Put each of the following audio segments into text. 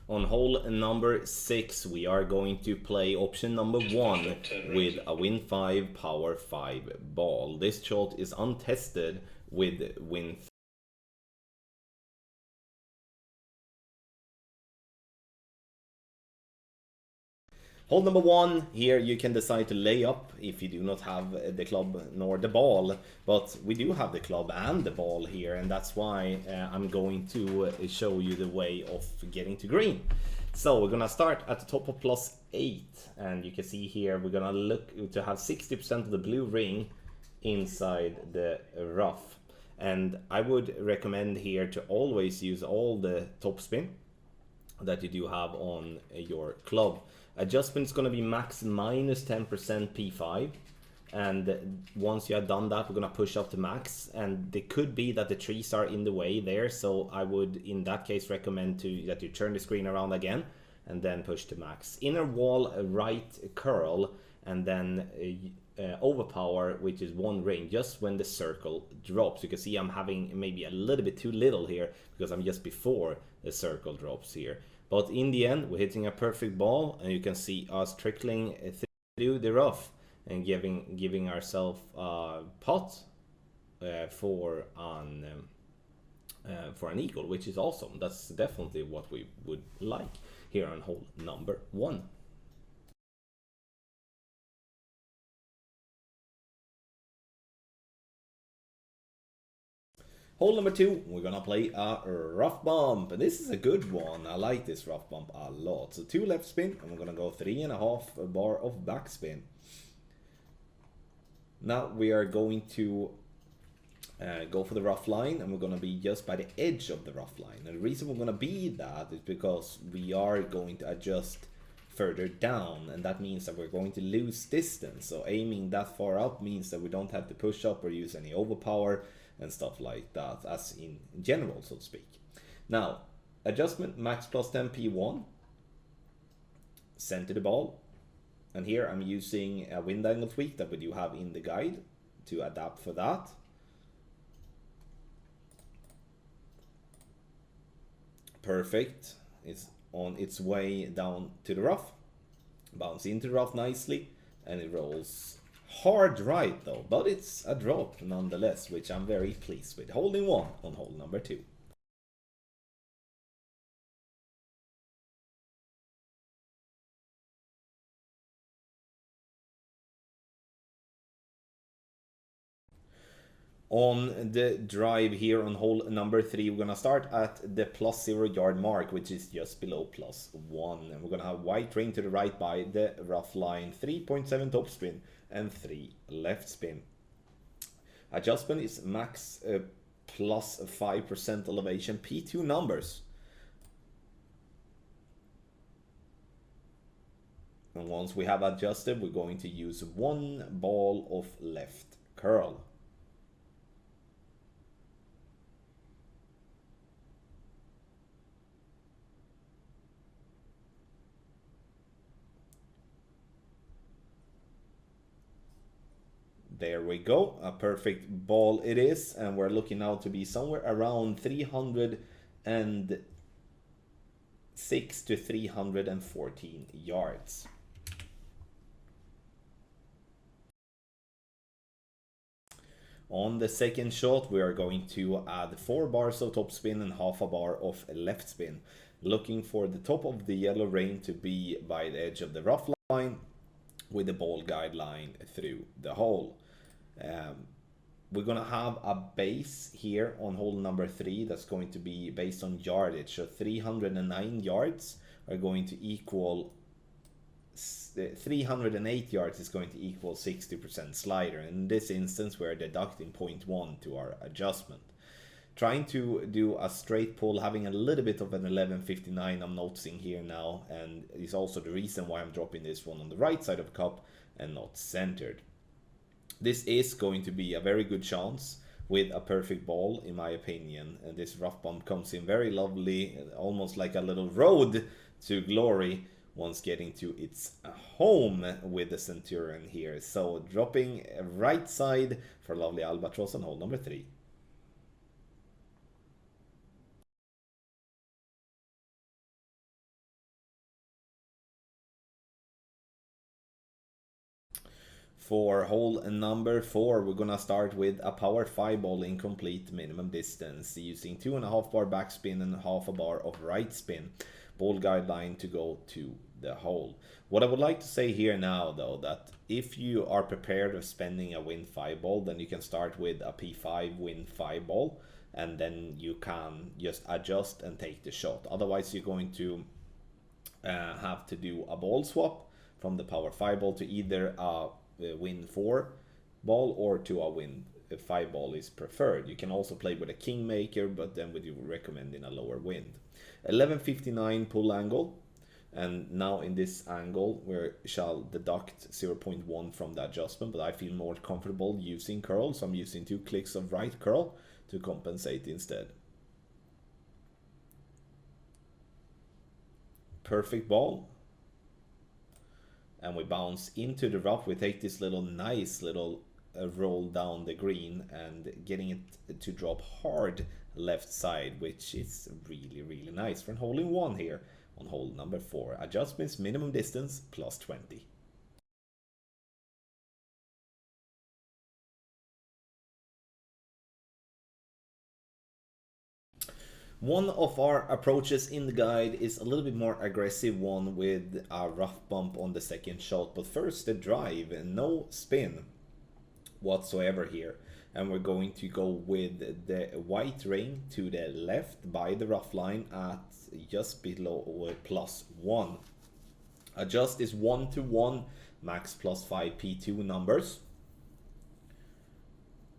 On hole number 6, we are going to play option number 1 with a win 5 power 5 ball. This shot is untested with win. Hole number 1, here you can decide to lay up if you do not have the club nor the ball, but we do have the club and the ball here, and that's why I'm going to show you the way of getting to green. So we're gonna start at the top of +8, and you can see here we're gonna look to have 60% of the blue ring inside the rough. And I would recommend here to always use all the topspin that you do have on your club. Adjustment is going to be max minus 10% P5, and once you have done that, we're going to push up to max, and it could be that the trees are in the way there, so I would in that case recommend that you turn the screen around again and then push to max. Inner wall right curl, and then overpower, which is 1 ring just when the circle drops. You can see I'm having maybe a little bit too little here because I'm just before the circle drops here. But in the end, we're hitting a perfect ball, and you can see us trickling through the rough and giving ourselves a pot for an eagle, which is awesome. That's definitely what we would like here on hole number 1. Hole number 2, we're gonna play a rough bump, and this is a good one. I like this rough bump a lot. So 2 left spin, and we're gonna go 3.5 bar of backspin. Now we are going to go for the rough line, and we're gonna be just by the edge of the rough line. And the reason we're gonna be that is because we are going to adjust further down, and that means that we're going to lose distance. So aiming that far up means that we don't have to push up or use any overpower and stuff like that, as in general, so to speak. Now, adjustment max plus 10 P1, center the ball, and here I'm using a wind angle tweak that we do have in the guide to adapt for that. Perfect. It's on its way down to the rough, bounce into the rough nicely, and it rolls hard right though, but it's a drop nonetheless, which I'm very pleased with. Holding 1 on hole number 2. On the drive here on hole number 3, we're gonna start at the +0 yard mark, which is just below +1, and we're gonna have white ring to the right by the rough line, 3.7 top spin and 3 left spin. Adjustment is max plus 5% elevation, P2 numbers. And once we have adjusted, we're going to use 1 ball of left curl. There we go, a perfect ball it is, and we're looking now to be somewhere around 306 to 314 yards. On the second shot, we are going to add 4 bars of top spin and half a bar of left spin, looking for the top of the yellow ring to be by the edge of the rough line with the ball guideline through the hole. We're gonna have a base here on hole number 3 that's going to be based on yardage. So 309 yards are going to equal 308 yards is going to equal 60% slider. In this instance, we're deducting 0.1 to our adjustment. Trying to do a straight pull, having a little bit of an 1159 I'm noticing here now, and is also the reason why I'm dropping this one on the right side of the cup and not centered. This is going to be a very good chance with a perfect ball, in my opinion, and this rough bump comes in very lovely, almost like a little road to glory once getting to its home with the Centurion here. So dropping right side for lovely Albatross on hole number 3. For hole number 4, we're gonna start with a power 5 ball incomplete minimum distance using 2.5 bar backspin and half a bar of right spin. Ball guideline to go to the hole. What I would like to say here now though, that if you are prepared of spending a win 5 ball, then you can start with a P5 win 5 ball, and then you can just adjust and take the shot. Otherwise you're going to have to do a ball swap from the power 5 ball to either a win 4 ball or to a win 5 ball is preferred. You can also play with a kingmaker, but then would you recommend in a lower wind. 11:59 pull angle, and now in this angle we shall deduct 0.1 from the adjustment, but I feel more comfortable using curl, so I'm using 2 clicks of right curl to compensate instead. Perfect ball, and we bounce into the rough. We take this nice little roll down the green and getting it to drop hard left side, which is really nice for holding 1 here on hole number 4. Adjustments minimum distance plus 20. One of our approaches in the guide is a little bit more aggressive one with a rough bump on the second shot, but first the drive, no spin whatsoever here, and we're going to go with the white ring to the left by the rough line at just below +1. Adjust is 1-1, max +5 P2 numbers.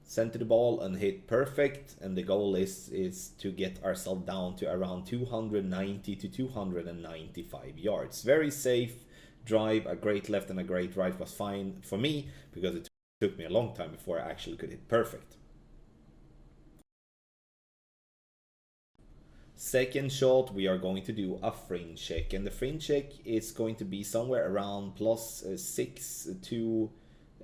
Center the ball and hit perfect, and the goal is to get ourselves down to around 290 to 295 yards. Very safe drive. A great left and a great right was fine for me because it took me a long time before I actually could hit perfect. Second shot, we are going to do a fringe check, and the fringe check is going to be somewhere around +6 to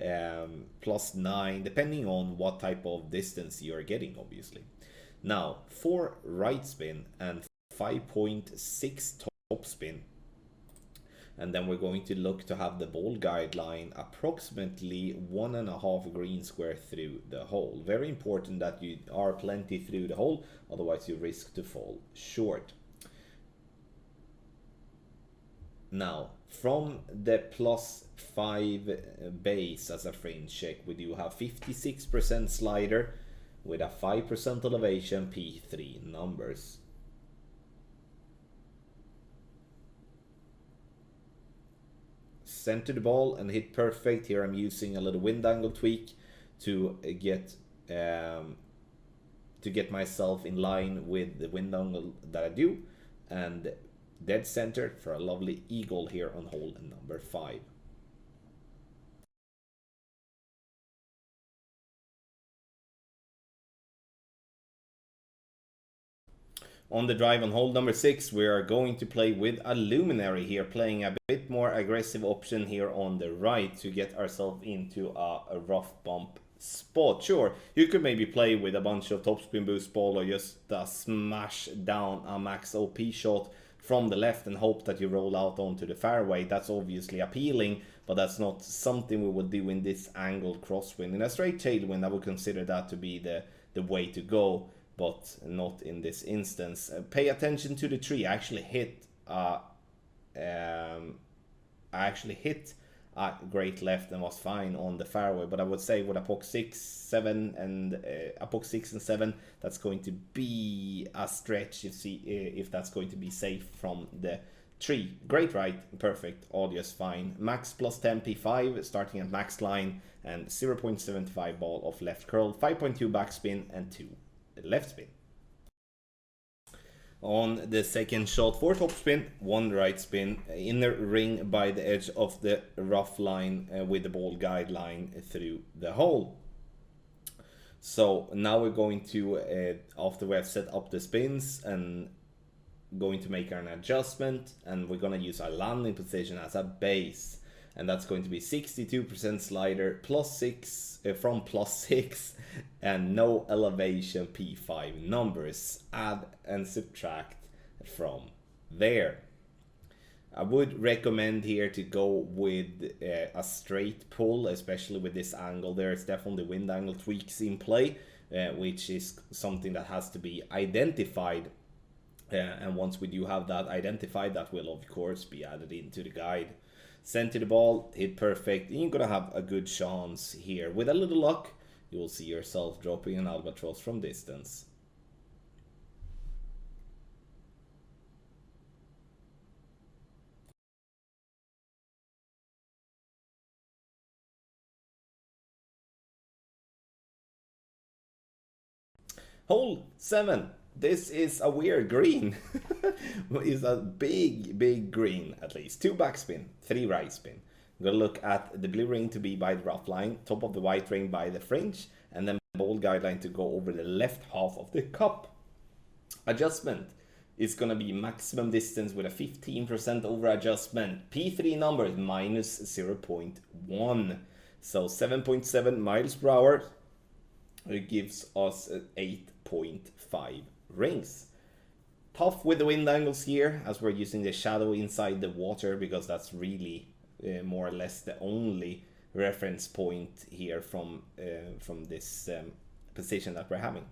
+9, depending on what type of distance you're getting, obviously. Now, for right spin and 5.6 top spin, and then we're going to look to have the ball guideline approximately 1.5 green square through the hole. Very important that you are plenty through the hole, otherwise you risk to fall short. Now, from the +5 base as a fringe check, we do have 56% slider with a 5% elevation, P3 numbers. Center the ball and hit perfect. Here I'm using a little wind angle tweak to get myself in line with the wind angle that I do, and dead center for a lovely eagle here on hole number 5. On the drive on hole number 6, we are going to play with a luminary here, playing a bit more aggressive option here on the right to get ourselves into a rough bump spot. Sure, you could maybe play with a bunch of topspin boost ball or just smash down a max OP shot from the left and hope that you roll out onto the fairway. That's obviously appealing, but that's not something we would do in this angled crosswind. In a straight tailwind, I would consider that to be the way to go, but not in this instance. Pay attention to the tree. I actually hit a great left and was fine on the fairway, but I would say with a POC 6, 7 and a POC 6 and 7, that's going to be a stretch. You see if that's going to be safe from the tree. Great right, perfect, audio is fine. Max +10 P5 starting at max line, and 0.75 ball of left curl, 5.2 backspin and 2 left spin. On the second shot, 4 top spin, 1 right spin, inner ring by the edge of the rough line with the ball guideline through the hole. So now we're going to, after we have set up the spins, and going to make an adjustment, and we're going to use our landing position as a base. And that's going to be 62% slider, +6 from +6, and no elevation P5 numbers. Add and subtract from there. I would recommend here to go with a straight pull, especially with this angle. There's definitely wind angle tweaks in play, which is something that has to be identified. And once we do have that identified, that will of course be added into the guide. Center the ball, hit perfect, and you're gonna have a good chance here. With a little luck, you will see yourself dropping an albatross from distance. Hole 7. This is a weird green. It's a big green, at least. 2 backspin, 3 right spin. I'm gonna look at the blue ring to be by the rough line, top of the white ring by the fringe, and then bowl guideline to go over the left half of the cup. Adjustment is gonna be maximum distance with a 15% over adjustment. P3 number is minus 0.1. So 7.7 miles per hour. It gives us 8.5 rings. Tough with the wind angles here, as we're using the shadow inside the water, because that's really more or less the only reference point here from this position that we're having.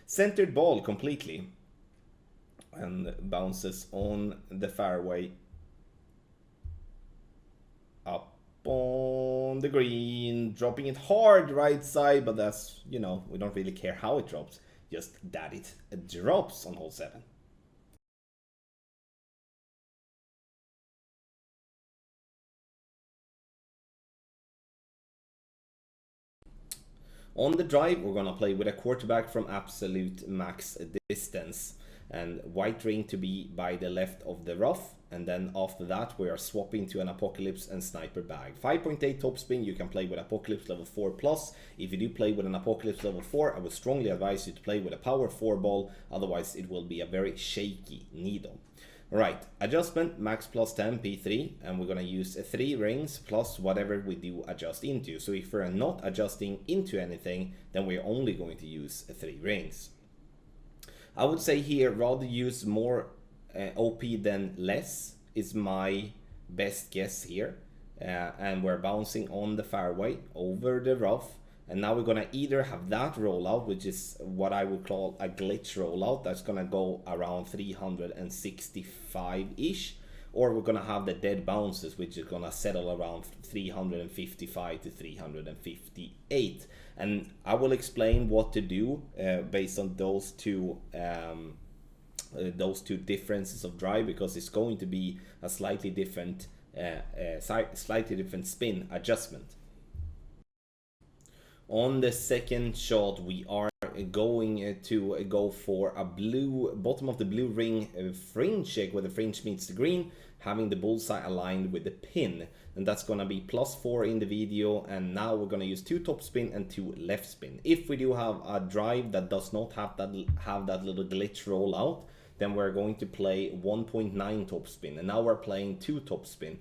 Centered ball completely, and bounces on the fairway up on the green, dropping it hard right side, but that's, you know, we don't really care how it drops, just that it drops on hole 7. On the drive, we're gonna play with a quarterback from absolute max distance, and white ring to be by the left of the rough, and then after that we are swapping to an Apocalypse and Sniper bag. 5.8 topspin, you can play with Apocalypse level 4 plus. If you do play with an Apocalypse level 4, I would strongly advise you to play with a power 4 ball, otherwise it will be a very shaky needle. Right, adjustment max plus 10 P3, and we're gonna use 3 rings plus whatever we do adjust into. So if we're not adjusting into anything, then we're only going to use 3 rings. I would say here rather use more OP than less is my best guess here. And we're bouncing on the fairway over the rough, and now we're gonna either have that rollout, which is what I would call a glitch rollout, that's gonna go around 365-ish, or we're gonna have the dead bounces, which is gonna settle around 355 to 358. And I will explain what to do based on those two differences of drive, because it's going to be a slightly different spin adjustment. On the second shot, we are going to go for a blue bottom of the blue ring fringe check, where the fringe meets the green, having the bullseye aligned with the pin, and that's gonna be +4 in the video. And now we're gonna use 2 top spin and 2 left spin. If we do have a drive that does not have that little glitch rollout, then we're going to play 1.9 top spin, and now we're playing 2 top spin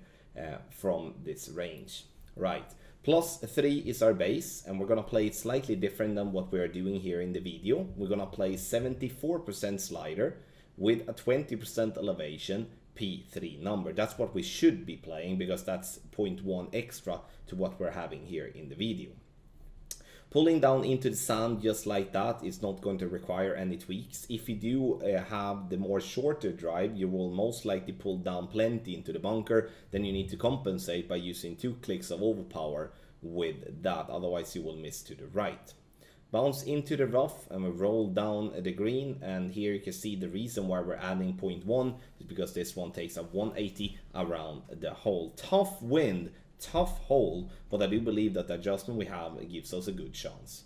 from this range. Right, +3 is our base, and we're gonna play it slightly different than what we're doing here in the video. We're gonna play 74% slider with a 20% elevation, P3 number. That's what we should be playing, because that's 0.1 extra to what we're having here in the video. Pulling down into the sand just like that is not going to require any tweaks. If you do have the more shorter drive, you will most likely pull down plenty into the bunker. Then you need to compensate by using 2 clicks of overpower with that, otherwise you will miss to the right. Bounce into the rough, and we roll down the green, and here you can see the reason why we're adding 0.1 is because this one takes a 180 around the hole. Tough wind, tough hole, but I do believe that the adjustment we have gives us a good chance.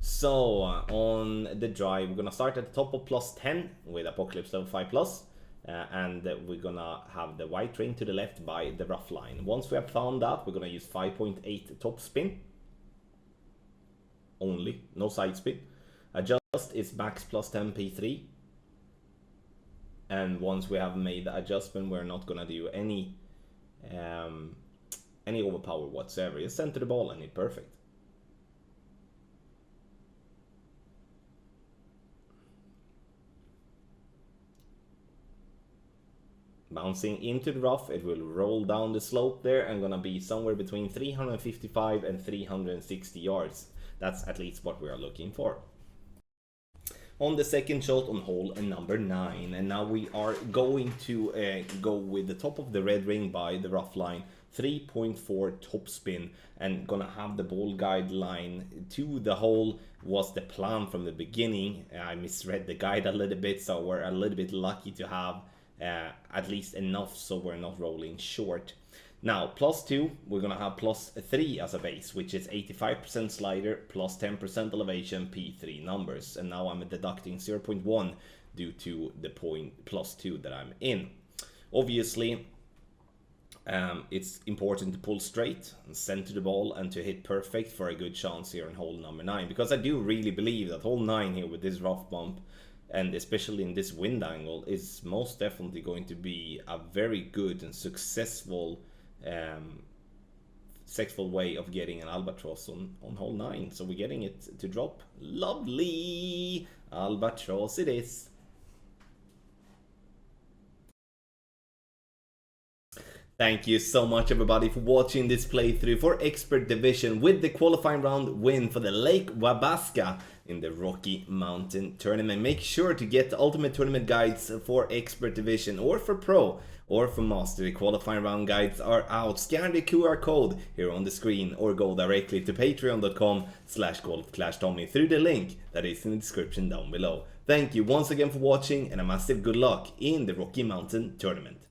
So on the drive, we're gonna start at the top of +10 with Apocalypse level 5 plus, and we're gonna have the white ring to the left by the rough line. Once we have found that, we're gonna use 5.8 top spin only, no side spin. Adjust is max +10 P3, and once we have made the adjustment, we're not gonna do any any overpower whatsoever. Just center the ball and hit perfect. Bouncing into the rough, it will roll down the slope there and gonna be somewhere between 355 and 360 yards. That's at least what we are looking for. On the second shot on hole number 9, and now we are going to go with the top of the red ring by the rough line, 3.4 topspin, and gonna have the ball guide line to the hole was the plan from the beginning. I misread the guide a little bit, so we're a little bit lucky to have at least enough so we're not rolling short. Now +2, we're gonna have +3 as a base, which is 85% slider plus 10% elevation P3 numbers, and now I'm deducting 0.1 due to the point +2 that I'm in. Obviously it's important to pull straight and center the ball and to hit perfect for a good chance here on hole number 9, because I do really believe that hole 9 here with this rough bump, and especially in this wind angle, is most definitely going to be a very good and successful way of getting an albatross on hole 9. So we're getting it to drop. Lovely! Albatross it is. Thank you so much everybody for watching this playthrough for Expert Division with the qualifying round win for the Lake Wabasca in the Rocky Mountain Tournament. Make sure to get the ultimate tournament guides for Expert Division or for Pro or for Master. The qualifying round guides are out. Scan the QR code here on the screen or go directly to patreon.com/golfclashtommy through the link that is in the description down below. Thank you once again for watching and a massive good luck in the Rocky Mountain Tournament.